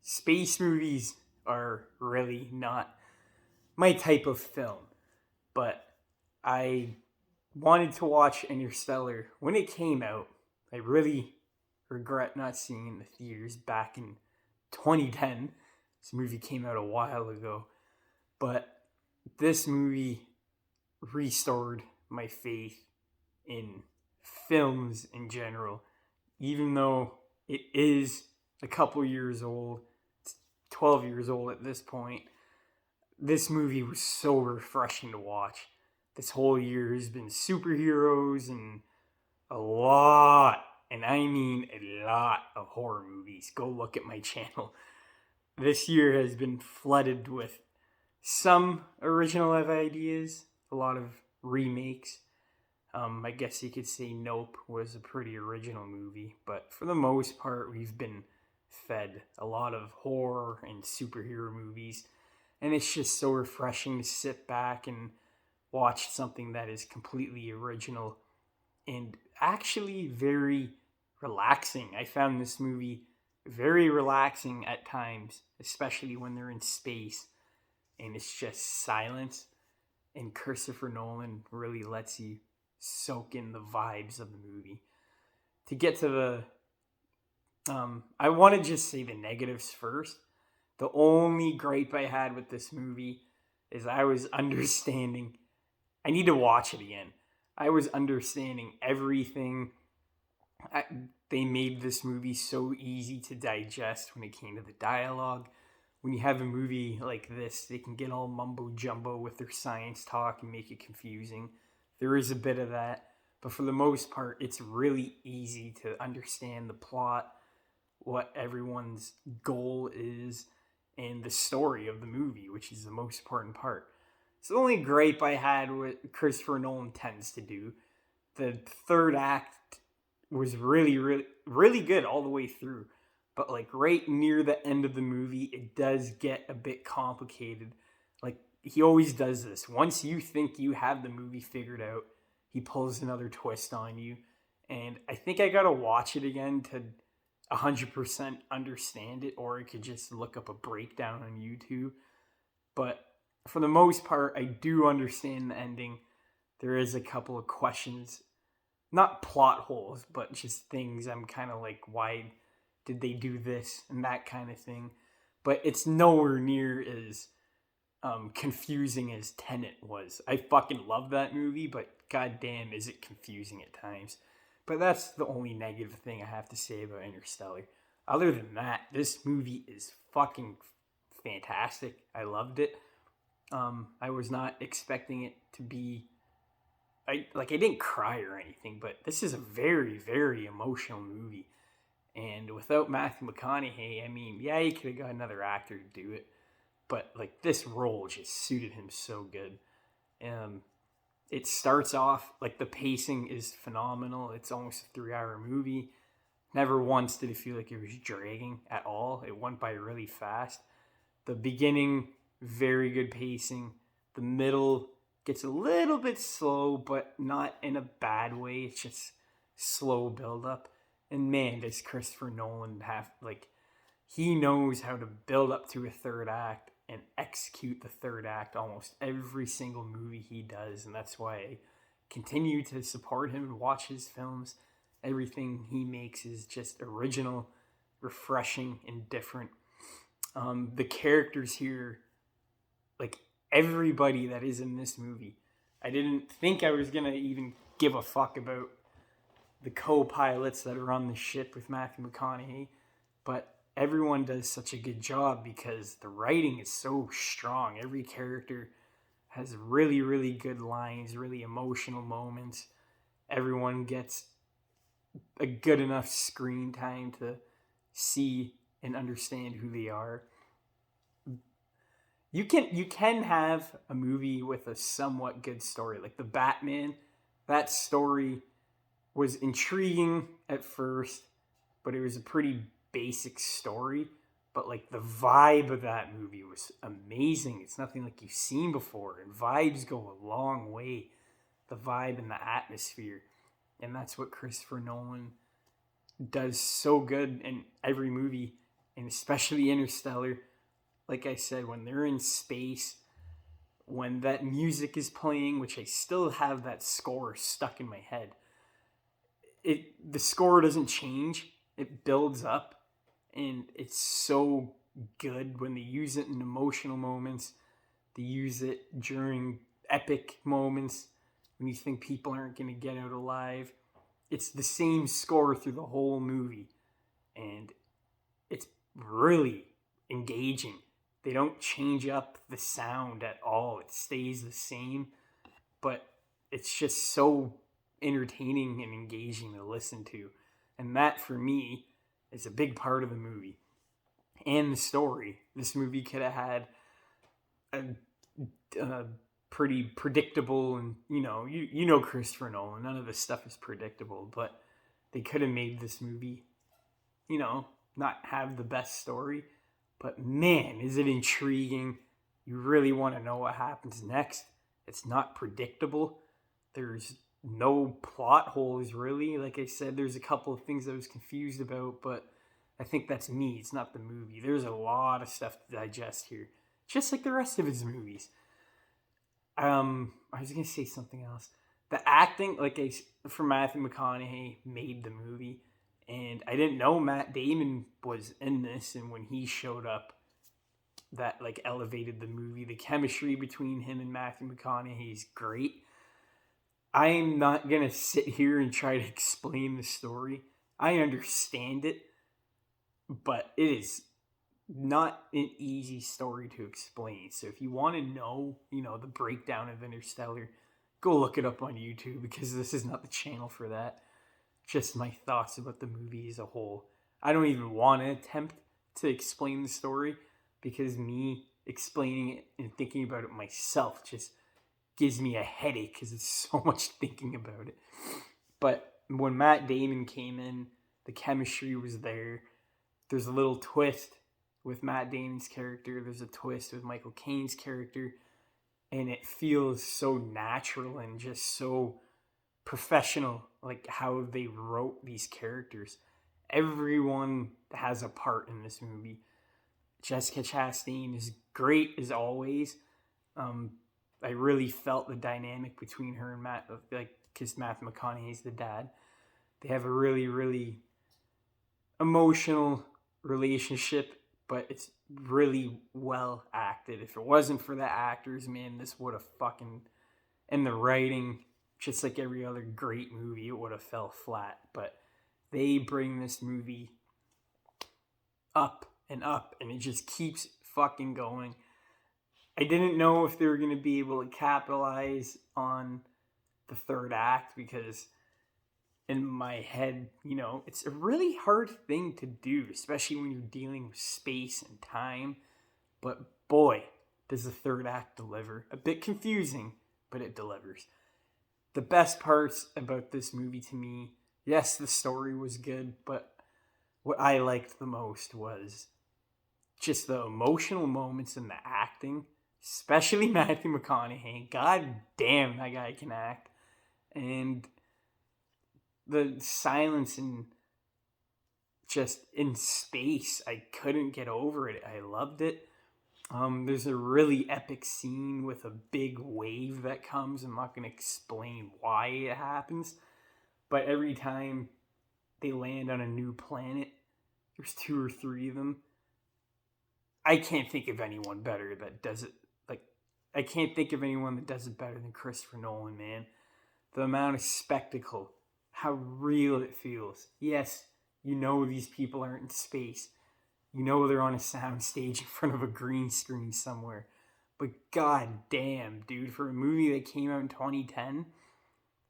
space movies are really not my type of film, but I wanted to watch Interstellar when it came out. I really regret not seeing it in the theaters back in 2010. This movie came out a while ago, but this movie restored my faith in films in general, even though it is a couple years old. It's 12 years old at this point. This movie was so refreshing to watch. This whole year has been superheroes and a lot, and I mean a lot of horror movies. Go look at my channel. This year has been flooded with some original ideas, a lot of remakes. I guess you could say Nope was a pretty original movie, but for the most part, we've been fed a lot of horror and superhero movies, and it's just so refreshing to sit back and watch something that is completely original and actually very relaxing. I found this movie very relaxing at times, especially when they're in space and it's just silence. And Christopher Nolan really lets you soak in the vibes of the movie. To get to I want to just say the negatives first. The only gripe I had with this movie is I was understanding. I need to watch it again. I was understanding everything. They made this movie so easy to digest when it came to the dialogue. When you have a movie like this, they can get all mumbo jumbo with their science talk and make it confusing. There is a bit of that, but for the most part, it's really easy to understand the plot, what everyone's goal is, and the story of the movie, which is the most important part. It's the only gripe I had what Christopher Nolan tends to do. The third act was really good all the way through. But like right near the end of the movie, it does get a bit complicated. Like he always does this. Once you think you have the movie figured out, he pulls another twist on you. And I think I gotta watch it again to 100% understand it, or I could just look up a breakdown on YouTube. But for the most part, I do understand the ending. There is a couple of questions, not plot holes, but just things I'm kind of like, why did they do this and that kind of thing? But it's nowhere near as confusing as Tenet was. I fucking love that movie, but goddamn, is it confusing at times. But that's the only negative thing I have to say about Interstellar. Other than that, this movie is fucking fantastic. I loved it. I was not expecting it to be. I didn't cry or anything, but this is a very, very emotional movie. And without Matthew McConaughey, I mean, yeah, he could have got another actor to do it, but like this role just suited him so good. It starts off like the pacing is phenomenal. It's almost a 3 hour movie. Never once did it feel like it was dragging at all. It went by really fast. The beginning, very good pacing. The middle gets a little bit slow, but not in a bad way. It's just slow build up. And man, does Christopher Nolan have like he knows how to build up to a third act and execute the third act almost every single movie he does, and that's why I continue to support him and watch his films. Everything he makes is just original, refreshing, and different. The characters here, like everybody that is in this movie, I didn't think I was gonna even give a fuck about the co-pilots that are on the ship with Matthew McConaughey, but everyone does such a good job because the writing is so strong. Every character has really, really good lines, really emotional moments. Everyone gets a good enough screen time to see and understand who they are. You can have a movie with a somewhat good story, like the Batman. That story was intriguing at first, but it was a pretty basic story. But like the vibe of that movie was amazing. It's nothing like you've seen before, and vibes go a long way. The vibe and the atmosphere, and that's what Christopher Nolan does so good in every movie. and especially Interstellar. Like I said, when they're in space, when that music is playing, which I still have that score stuck in my head, the score doesn't change. It builds up, and it's so good when they use it in emotional moments. They use it during epic moments when you think people aren't going to get out alive. It's the same score through the whole movie, and it's really engaging. They don't change up the sound at all. It stays the same, but it's just so entertaining and engaging to listen to. And that, for me, is a big part of the movie and the story. This movie could have had a pretty predictable, and you know Christopher Nolan. None of this stuff is predictable, but they could have made this movie, not have the best story, but man, is it intriguing. You really want to know what happens next. It's not predictable. There's no plot holes, really. Like I said, there's a couple of things I was confused about, but I think that's me. It's not the movie. There's a lot of stuff to digest here, just like the rest of his movies. I was gonna say something else. The acting, for Matthew McConaughey, made the movie, and I didn't know Matt Damon was in this. And when he showed up, that elevated the movie. The chemistry between him and Matthew McConaughey is great. I'm not gonna sit here and try to explain the story. I understand it, but it is not an easy story to explain. So if you want to know, the breakdown of Interstellar, go look it up on YouTube, because this is not the channel for that. Just my thoughts about the movie as a whole. I don't even want to attempt to explain the story, because me explaining it and thinking about it myself just gives me a headache, because it's so much thinking about it. But when Matt Damon came in, the chemistry was there. There's a little twist with Matt Damon's character. There's a twist with Michael Caine's character. And it feels so natural and just so professional, how they wrote these characters. Everyone has a part in this movie. Jessica Chastain is great as always. I really felt the dynamic between her and Matt, because Matthew McConaughey's the dad. They have a really, really emotional relationship, but it's really well acted. If it wasn't for the actors, man, this would have and the writing, just like every other great movie, it would have fell flat. But they bring this movie up, and it just keeps fucking going. I didn't know if they were going to be able to capitalize on the third act, because in my head, it's a really hard thing to do, especially when you're dealing with space and time. But boy, does the third act deliver. A bit confusing, but it delivers. The best parts about this movie to me, yes, the story was good, but what I liked the most was just the emotional moments and the acting, especially Matthew McConaughey. God damn, that guy can act. And the silence and just in space, I couldn't get over it. I loved it. There's a really epic scene with a big wave that comes. I'm not going to explain why it happens, but every time they land on a new planet, there's 2 or 3 of them. I can't think of anyone better that does it. I can't think of anyone that does it better than Christopher Nolan, man. The amount of spectacle, how real it feels. Yes, these people aren't in space. They're on a sound stage in front of a green screen somewhere. But god damn, dude, for a movie that came out in 2010,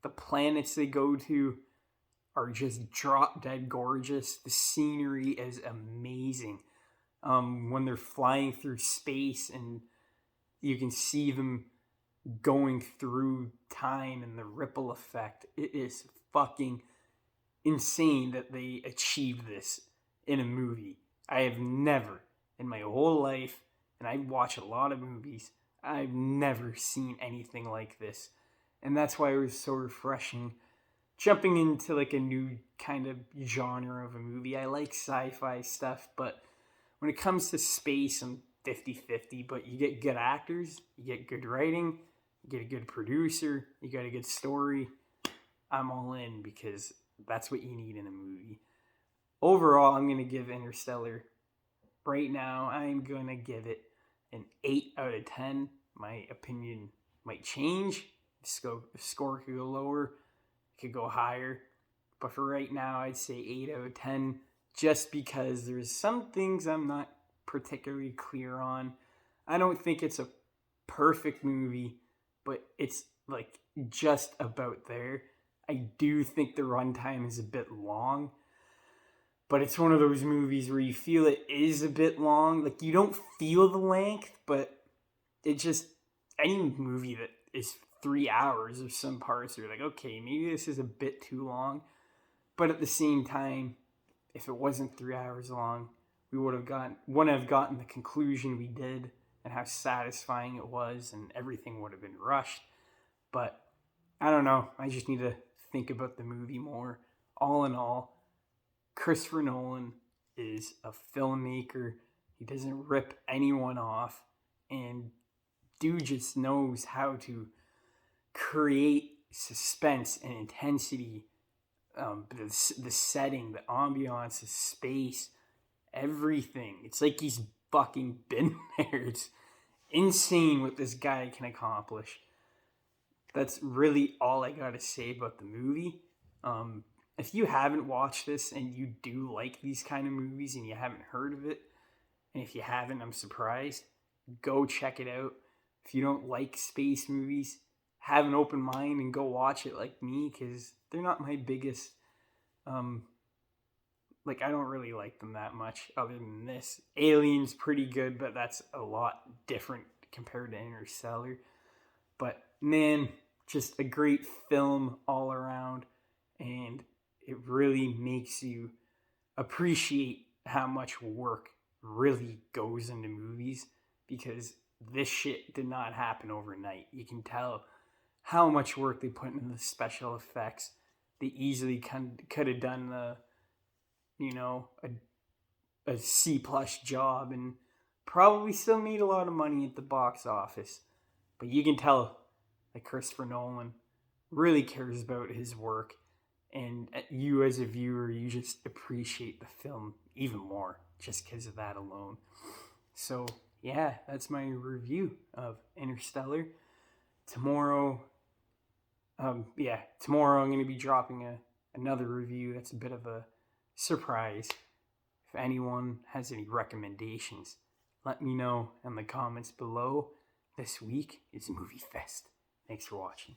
the planets they go to are just drop dead gorgeous. The scenery is amazing. When they're flying through space and you can see them going through time and the ripple effect, it is fucking insane that they achieved this in a movie. I have never in my whole life, and I watch a lot of movies, I've never seen anything like this. And that's why it was so refreshing jumping into a new kind of genre of a movie. I like sci-fi stuff, but when it comes to space, I'm 50-50, but you get good actors, you get good writing, you get a good producer, you got a good story. I'm all in because that's what you need in a movie. Overall, I'm going to give Interstellar, right now, I'm going to give it an 8 out of 10. My opinion might change. The score could go lower, it could go higher. But for right now, I'd say 8 out of 10, just because there's some things I'm not particularly clear on. I don't think it's a perfect movie, but it's like just about there. I do think the runtime is a bit long, but it's one of those movies where you feel it is a bit long. Like, you don't feel the length, but it just, any movie that is 3 hours of some parts, you're like, okay, maybe this is a bit too long. But at the same time, if it wasn't 3 hours long, we wouldn't have gotten the conclusion we did and how satisfying it was, and everything would have been rushed. But I don't know. I just need to think about the movie more. All in all, Christopher Nolan is a filmmaker. He doesn't rip anyone off, and dude just knows how to create suspense and intensity. The setting, the ambiance, the space, everything. It's like he's fucking been there. It's insane what this guy can accomplish. That's really all I gotta say about the movie. If you haven't watched this and you do like these kind of movies and you haven't heard of it, and if you haven't, I'm surprised, go check it out. If you don't like space movies, have an open mind and go watch it like me, because they're not my biggest, like, I don't really like them that much other than this. Alien's pretty good, but that's a lot different compared to Interstellar. But man, just a great film all around, and it really makes you appreciate how much work really goes into movies, because this shit did not happen overnight. You can tell how much work they put into the special effects. They easily could have done a C+ job and probably still made a lot of money at the box office. But you can tell that Christopher Nolan really cares about his work, and you as a viewer, you just appreciate the film even more just because of that alone. So yeah, that's my review of Interstellar. Tomorrow I'm going to be dropping another review. That's a bit of a surprise. If anyone has any recommendations, let me know in the comments below. This week is Movie Fest. Thanks for watching.